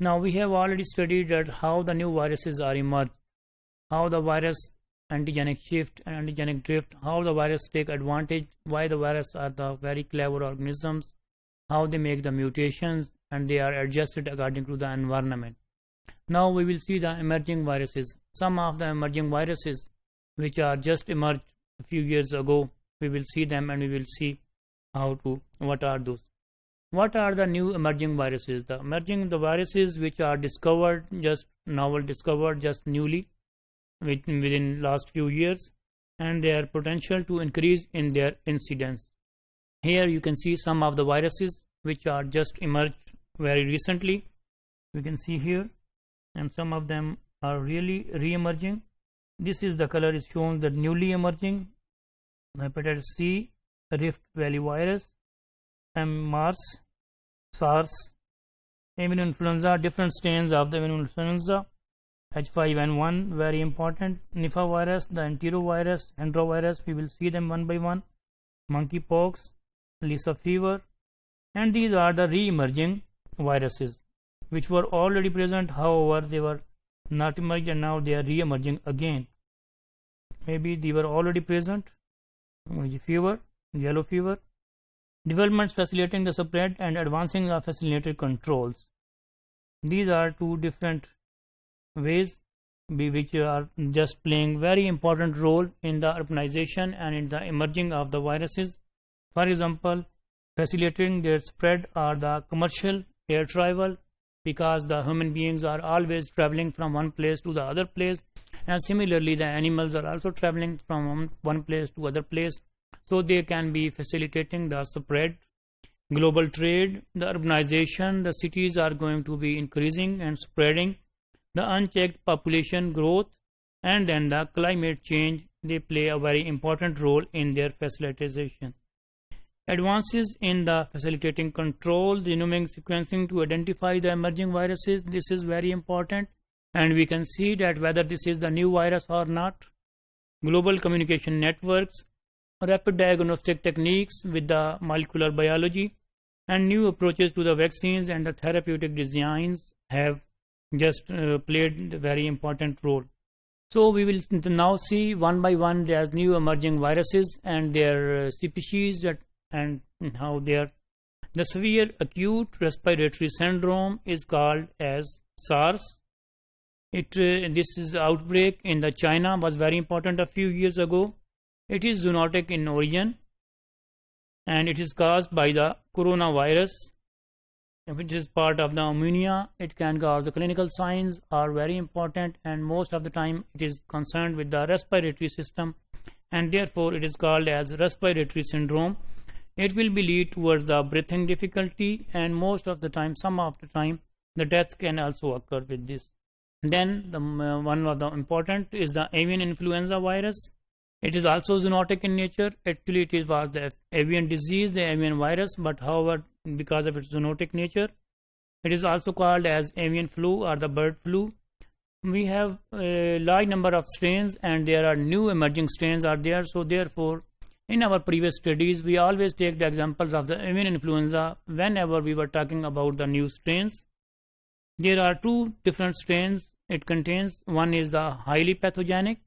Now we have already studied that how the new viruses are emerged, how the virus antigenic shift and antigenic drift, how the virus take advantage, why the virus are the very clever organisms, how they make the mutations and they are adjusted according to the environment. Now we will see the emerging viruses. Some of the emerging viruses which are just emerged a few years ago, we will see them and we will see what are those. What are the new emerging viruses? The viruses which are discovered, just newly within last few years, and their potential to increase in their incidence. Here you can see some of the viruses which are just emerged very recently. We can see here, and some of them are really re-emerging. This is the color is shown that newly emerging: hepatitis C, Rift Valley virus, MERS, SARS, avian influenza, different strains of the avian influenza, H5N1, very important, Nipah virus, the enterovirus, enterovirus, we will see them one by one, monkeypox, Lassa fever, and these are the re-emerging viruses which were already present, however they were not emerged and now they are re-emerging again. Maybe they were already present, fever, yellow fever. Developments facilitating the spread and advancing the facilitated controls. These are two different ways which are just playing very important role in the urbanization and in the emerging of the viruses. For example, facilitating their spread are the commercial air travel, because the human beings are always traveling from one place to the other place, and similarly the animals are also traveling from one place to other place, so they can be facilitating the spread. Global trade, the urbanization, the cities are going to be increasing and spreading, the unchecked population growth, and then the climate change, they play a very important role in their facilitation. Advances in the facilitating control, the genomic sequencing to identify the emerging viruses, this is very important, and we can see that whether this is the new virus or not. Global communication networks, rapid diagnostic techniques with the molecular biology, and new approaches to the vaccines and the therapeutic designs have just played a very important role. So we will now see one by one there's new emerging viruses and their species and how they are. The severe acute respiratory syndrome is called as SARS. This is outbreak in the China was very important a few years ago. It is zoonotic in origin and it is caused by the coronavirus. If it is part of the pneumonia, it can cause the clinical signs are very important, and most of the time it is concerned with the respiratory system, and therefore it is called as respiratory syndrome. It will be lead towards the breathing difficulty, and most of the time, some of the time, the death can also occur with this. Then one of the important is the avian influenza virus. It is also zoonotic in nature. Actually, it was the avian disease, the avian virus, but however, because of its zoonotic nature, it is also called as avian flu or the bird flu. We have a large number of strains, and there are new emerging strains are there. So therefore, in our previous studies, we always take the examples of the avian influenza whenever we were talking about the new strains. There are two different strains it contains. One is the highly pathogenic,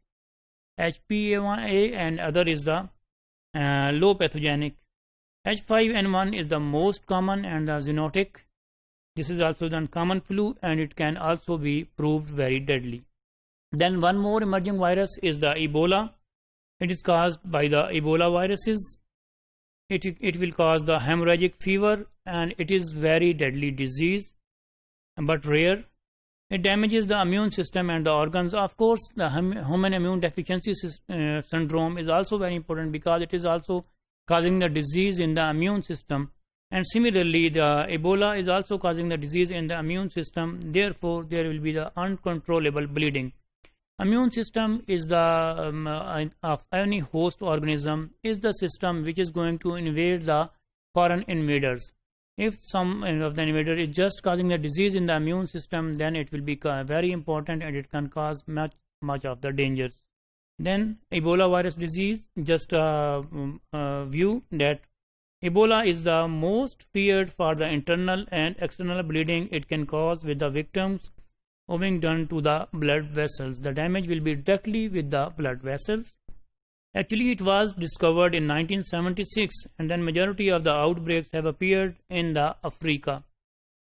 HPA1A, and other is the low pathogenic. H5N1 is the most common and the zoonotic. This is also the common flu, and it can also be proved very deadly. Then one more emerging virus is the Ebola. It is caused by the Ebola viruses. It will cause the hemorrhagic fever, and it is very deadly disease, but rare. It damages the immune system and the organs. Of course, the human immune deficiency syndrome is also very important, because it is also causing the disease in the immune system. And similarly, the Ebola is also causing the disease in the immune system. Therefore, there will be the uncontrollable bleeding. Immune system is the of any host organism is the system which is going to invade the foreign invaders. If some of the invader is just causing the disease in the immune system, then it will be very important, and it can cause much of the dangers. Then Ebola virus disease, just view that Ebola is the most feared for the internal and external bleeding it can cause with the victims owing done to the blood vessels. The damage will be directly with the blood vessels. Actually, it was discovered in 1976, and then majority of the outbreaks have appeared in the Africa.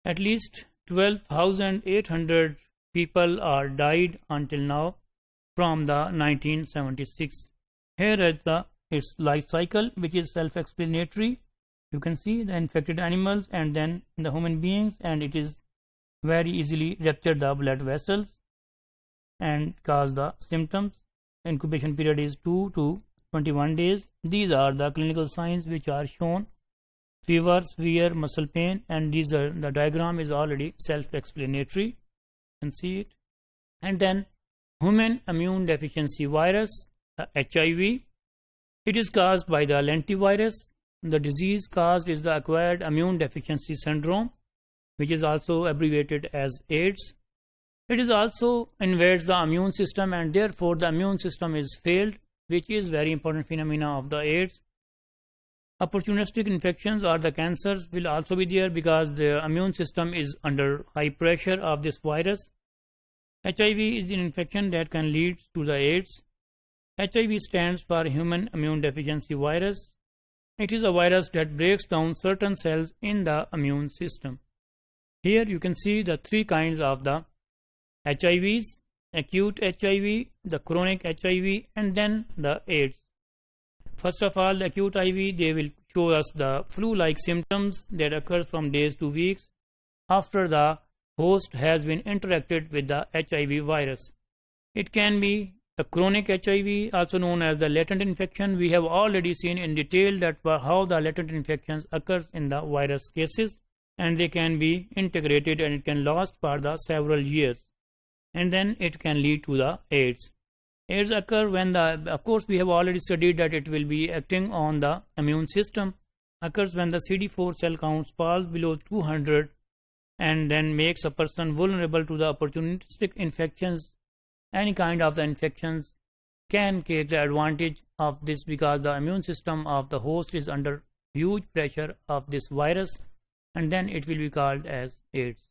At least 12,800 people are died until now from the 1976. Here is its life cycle, which is self-explanatory. You can see the infected animals and then the human beings, and it is very easily rupture the blood vessels and cause the symptoms. Incubation period is 2 to 21 days. These are the clinical signs which are shown: fever, severe muscle pain, and these are the diagram is already self-explanatory. You can see it. And then human immune deficiency virus, HIV. It is caused by the lentivirus. The disease caused is the acquired immune deficiency syndrome, which is also abbreviated as AIDS. It is also invades the immune system, and therefore the immune system is failed, which is very important phenomena of the AIDS. Opportunistic infections or the cancers will also be there because the immune system is under high pressure of this virus. HIV is an infection that can lead to the AIDS. HIV stands for human immune deficiency virus. It is a virus that breaks down certain cells in the immune system. Here you can see the three kinds of the HIVs: acute HIV, the chronic HIV, and then the AIDS. First of all, the acute HIV, they will show us the flu-like symptoms that occur from days to weeks after the host has been interacted with the HIV virus. It can be the chronic HIV, also known as the latent infection. We have already seen in detail that how the latent infections occurs in the virus cases, and they can be integrated and it can last for the several years, and then it can lead to the AIDS. AIDS occur when of course we have already studied that it will be acting on the immune system, occurs when the CD4 cell counts falls below 200 and then makes a person vulnerable to the opportunistic infections. Any kind of the infections can take the advantage of this because the immune system of the host is under huge pressure of this virus, and then it will be called as AIDS.